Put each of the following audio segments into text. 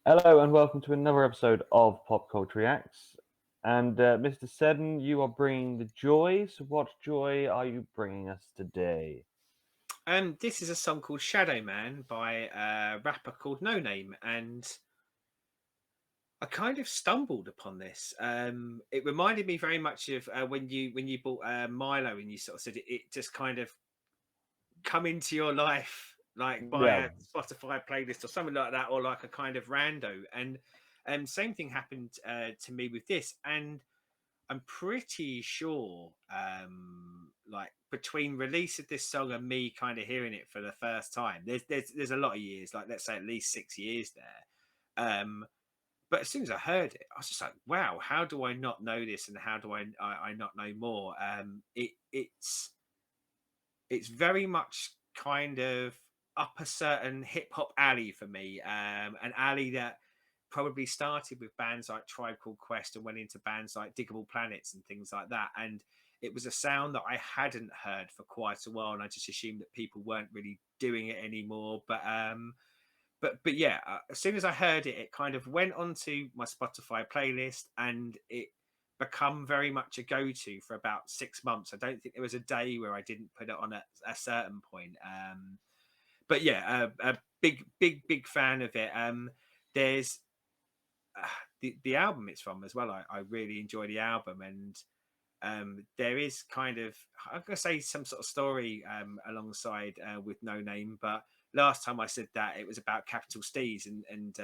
Hello and welcome to another episode of Pop Culture Reacts. And Mr. Seddon, you are bringing the joy. So what joy are you bringing us today? This is a song called Shadow Man by a rapper called Noname, and I kind of stumbled upon this. It reminded me very much of when you bought Milo, and you sort of said it just kind of come into your life like by Yeah, a Spotify playlist or something like that, or like a kind of rando. And same thing happened to me with this, and I'm pretty sure, like between release of this song and me kind of hearing it for the first time, there's a lot of years, like let's say at least 6 years there. But as soon as I heard it, I was just like, wow, how do I not know this, and how do I not know more? It's very much kind of up a certain hip hop alley for me, an alley that probably started with bands like Tribe Called Quest and went into bands like Diggable Planets and things like that. And it was a sound that I hadn't heard for quite a while, and I just assumed that people weren't really doing it anymore. But yeah, as soon as I heard it, it kind of went onto my Spotify playlist, and it become very much a go-to for about 6 months. I don't think there was a day where I didn't put it on at a certain point. But yeah, a big fan of it. There's the album it's from as well. I really enjoy the album, and there is kind of, I'm gonna say, some sort of story alongside with Noname, but last time I said that it was about Capital Steez, and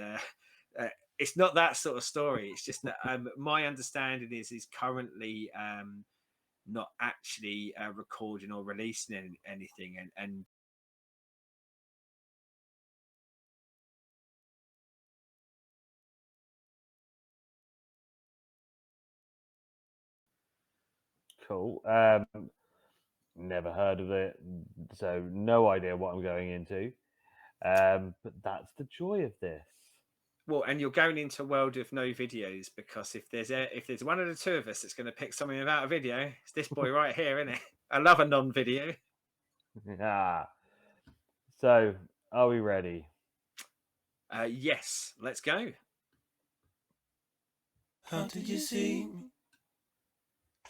it's not that sort of story. It's just that my understanding is he's currently not actually recording or releasing anything, and cool. Never heard of it, so no idea what I'm going into. But that's the joy of this. well, and you're going into a world of no videos, because if there's one of the two of us that's going to pick something about a video, it's this boy right here, isn't it? I love a non-video. Ah, so are we ready? Yes, let's go. How did you see me?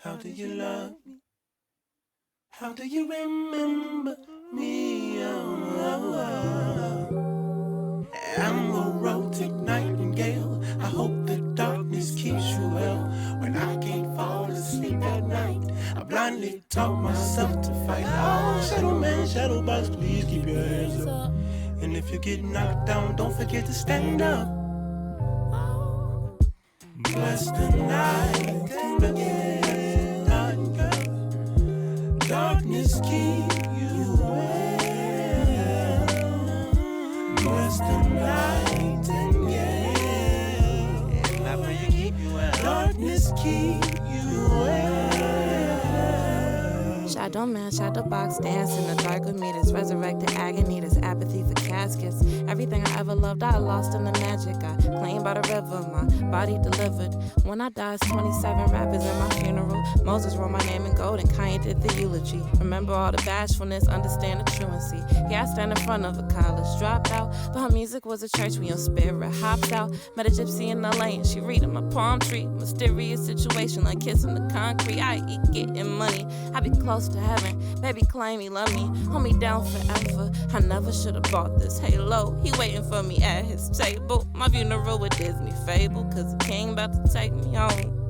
How do you love me? How do you remember me? I'm a romantic nightingale. I hope the darkness keeps you well. When I can't fall asleep at night, I blindly taught myself to fight. Oh, shadow man, shadow box, please keep your hands up. And if you get knocked down, don't forget to stand up. Bless the night and again, darkness keep you well. Bless the night and yeah, darkness keep you well. Shadow man, shadow box, dance in the dark with me. This resurrected agony, this apathy for caskets. Everything I ever loved, I lost in the magic. I claimed by the river, my body delivered. When I died, 27 rappers in my funeral. Moses wrote my name in gold and Kanye did the eulogy. Remember all the bashfulness, understand the truancy. Yeah, I stand in front of a college dropout, but her music was a church when your spirit hops out. Met a gypsy in LA and she reading my palm tree. Mysterious situation like kissing the concrete. I eat getting money, I be close to heaven. Baby claim he love me, hold me down forever. I never should have bought this halo. He waiting for me at his table. My funeral with Disney fable, cause the king about to take me home.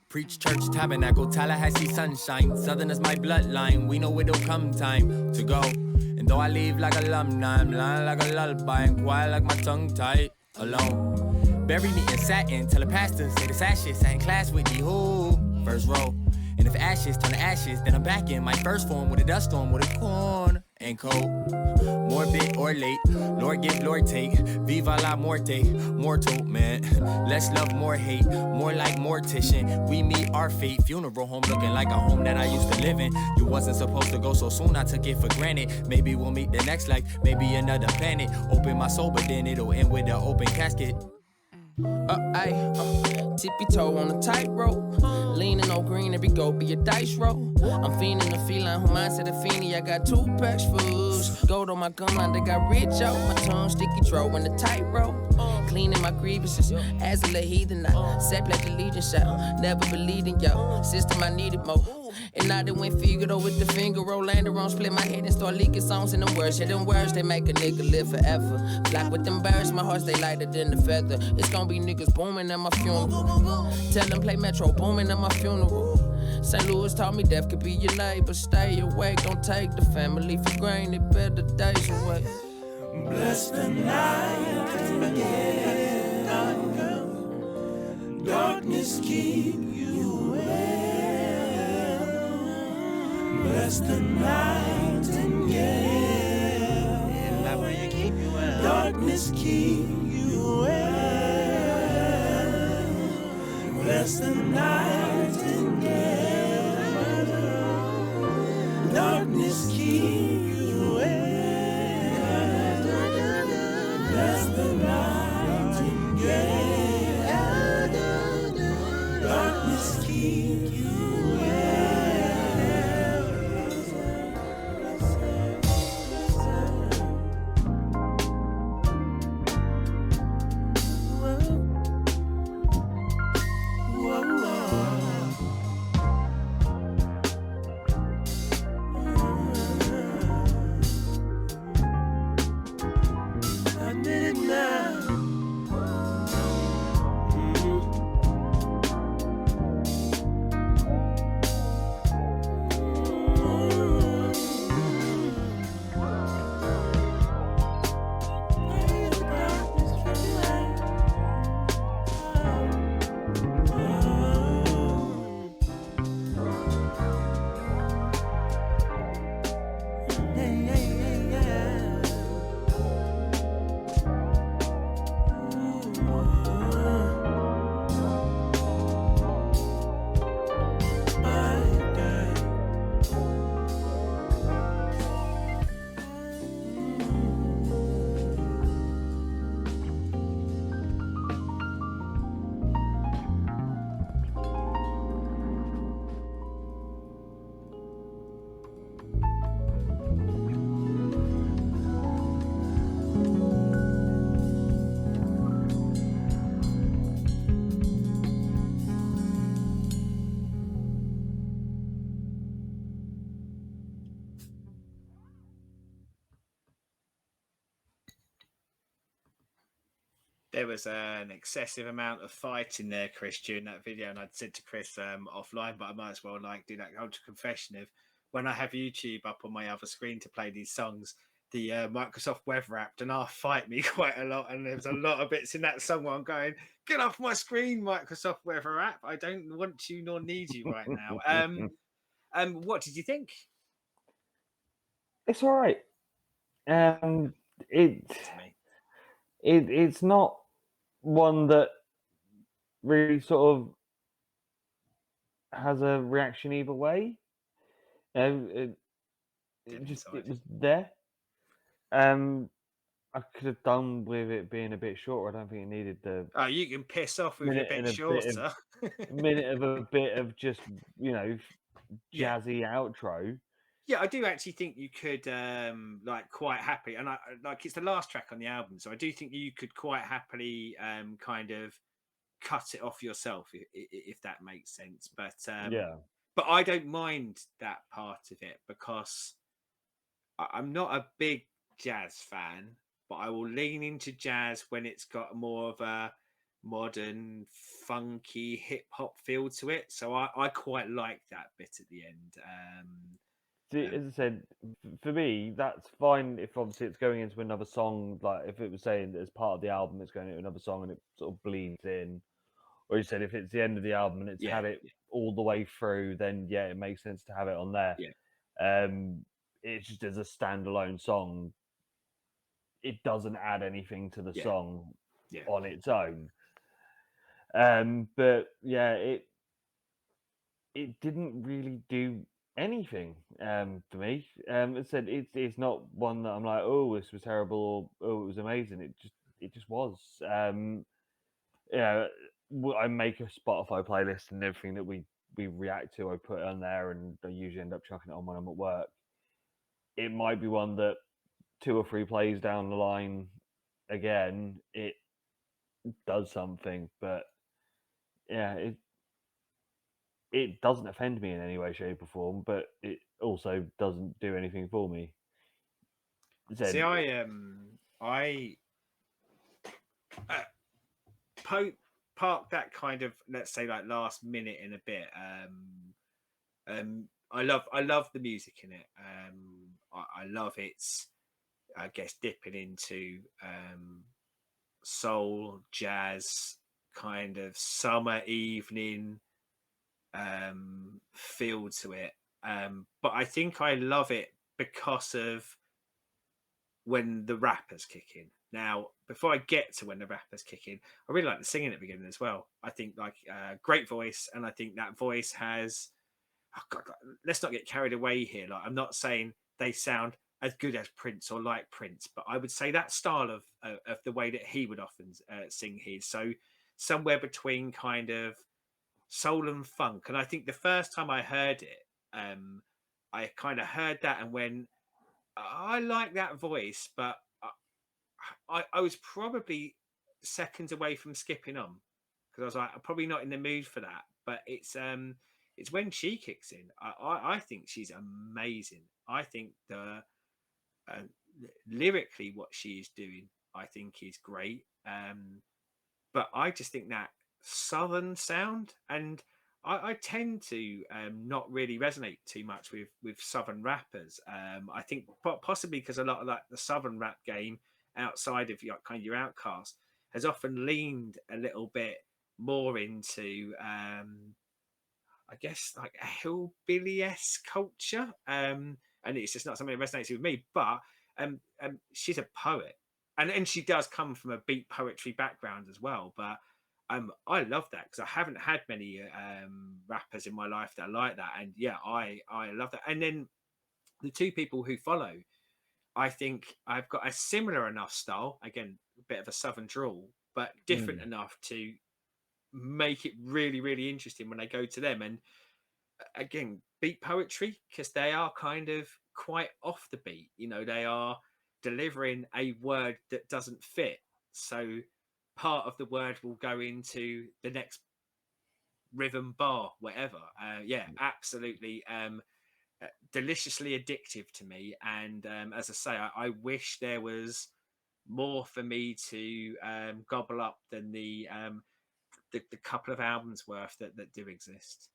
Preach church, tabernacle, Tallahassee sunshine. Southern is my bloodline, we know it'll come time to go. And though I leave like alumni, I'm lying like a lullaby and quiet like my tongue tied alone. Bury me in satin, tell the pastor, say this ashes, I in class with you, who? First row. And if ashes turn to ashes, then I'm back in my first form with a dust storm, with a corn and cold. Morbid or late, Lord give, Lord take. Viva la muerte, mortal, man. Less love, more hate, more like mortician. We meet our fate, funeral home looking like a home that I used to live in. You wasn't supposed to go so soon, I took it for granted. Maybe we'll meet the next life, maybe another planet. Open my soul, but then it'll end with an open casket. Tippy toe on a tightrope. Leaning on green, every go be a dice roll. I'm fiending the feline, who mindset a fiendie. I got 2 packs fools. Gold on my gun line, they got rich out. My tongue sticky, throw in the tightrope. cleaning my grievances. As a little heathen, I sat like the Legion shout. Never believed in y'all. System, I needed more. And I done went Figaro with the finger roll, landed wrong, split my head and start leaking songs in them words. Yeah, them words, they make a nigga live forever. Flock with them birds, my heart's they lighter than the feather. It's gonna be niggas booming at my funeral. Tell them play Metro booming at my funeral. St. Louis taught me death could be your neighbor. Stay awake, don't take the family for granted. Better days away. Bless the night and get darkness keep you well. Bless the night and get darkness keep you well. Bless the night and get darkness keep you well. Bless the nightingale, darkness keep you There was an excessive amount of fighting there, Chris, during that video, and I'd said to Chris offline, but I might as well do that ultra confession of when I have YouTube up on my other screen to play these songs. The Microsoft Weather app and I fight me quite a lot, and there's a lot of bits in that song where I'm going, "Get off my screen, Microsoft Weather app! I don't want you nor need you right now." What did you think? It's all right. It's not one that really sort of has a reaction either way. It was there. I could have done with it being a bit shorter. I don't think it needed the. Oh, you can piss off with it a bit shorter. Minute of a bit of just jazzy outro. Yeah, I do actually think you could quite happy, and I it's the last track on the album, so I do think you could quite happily kind of cut it off yourself if that makes sense. But but I don't mind that part of it because I'm not a big jazz fan, but I will lean into jazz when it's got more of a modern, funky hip hop feel to it. So I quite like that bit at the end. As I said, for me, that's fine if obviously it's going into another song. Like if it was saying that as part of the album, it's going into another song and it sort of bleeds in. Or you said if it's the end of the album and it's had it all the way through, then yeah, it makes sense to have it on there. It's just as a standalone song, it doesn't add anything to the song on its own. But yeah, it didn't really do anything for me. As I said, it's not one that I'm like, oh, this was terrible, or oh, it was amazing. It just was. I make a Spotify playlist and everything that we react to, I put it on there, and I usually end up chucking it on when I'm at work. It might be one that 2 or 3 plays down the line again, it does something, but yeah, it doesn't offend me in any way, shape, or form, but it also doesn't do anything for me. See, I park that kind of, let's say, like last minute in a bit. I love the music in it. I love its, I guess, dipping into soul, jazz, kind of summer evening feel to it. But I think I love it because of when the rappers kick in. Now, before I get to when the rappers kick in, I really like the singing at the beginning as well. I think like great voice, and I think that voice has. Oh God, let's not get carried away here. Like, I'm not saying they sound as good as Prince or like Prince, but I would say that style of the way that he would often sing his. So somewhere between kind of soul and funk. And I think the first time I heard it, I kind of heard that and went, I like that voice, but I was probably seconds away from skipping on because I was like, I'm probably not in the mood for that. But it's when she kicks in. I think she's amazing. I think the uh, lyrically what she is doing, I think is great. But I just think that southern sound, and I tend to not really resonate too much with southern rappers. I think possibly because a lot of like the southern rap game outside of your kind of your Outcast has often leaned a little bit more into I guess like a hillbilly-esque culture. And it's just not something that resonates with me. But she's a poet, and she does come from a beat poetry background as well. But I love that because I haven't had many rappers in my life that are like that. And yeah, I love that. And then the two people who follow, I think I've got a similar enough style. Again, a bit of a southern drawl, but different enough to make it really, really interesting when I go to them. And again, beat poetry, because they are kind of quite off the beat. You know, they are delivering a word that doesn't fit. So part of the word will go into the next rhythm bar, whatever. Yeah, absolutely. Deliciously addictive to me. And as I say, I wish there was more for me to gobble up than the couple of albums worth that do exist.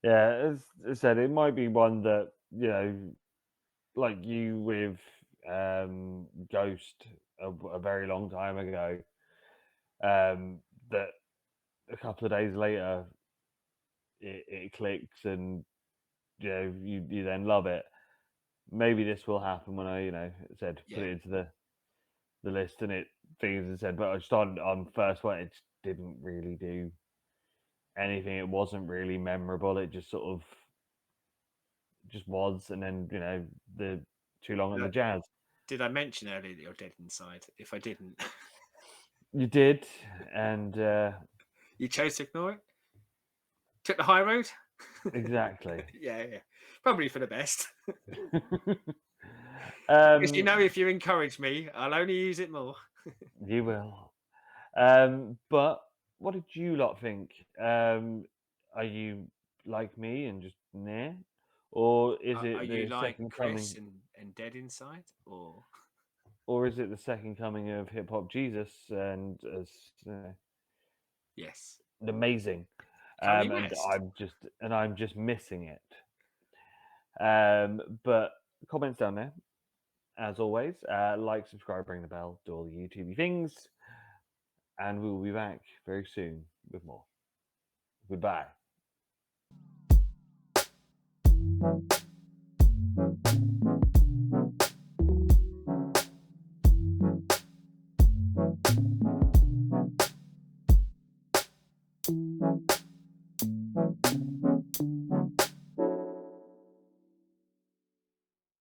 Yeah, as I said, it might be one that, like you with Ghost a very long time ago, that a couple of days later it clicks and you then love it. Maybe this will happen when I put it into the list, and it things I said, but I started on first one, it just didn't really do anything. It wasn't really memorable. It just sort of just was, and then the Too Long at the Jazz. Did I mention earlier that you're dead inside? If I didn't, You did, and you chose to ignore it. Took the high road. exactly. Yeah, probably for the best. Because if you encourage me, I'll only use it more. You will. But what did you lot think? Are you like me and just nah? Or is Are it you the like second Chris coming? and dead inside, or Or is it the second coming of Hip Hop Jesus and yes, amazing? Kanye And West? I'm just missing it. But comments down there, as always. Like, subscribe, ring the bell, do all the YouTube things, and we will be back very soon with more. Goodbye.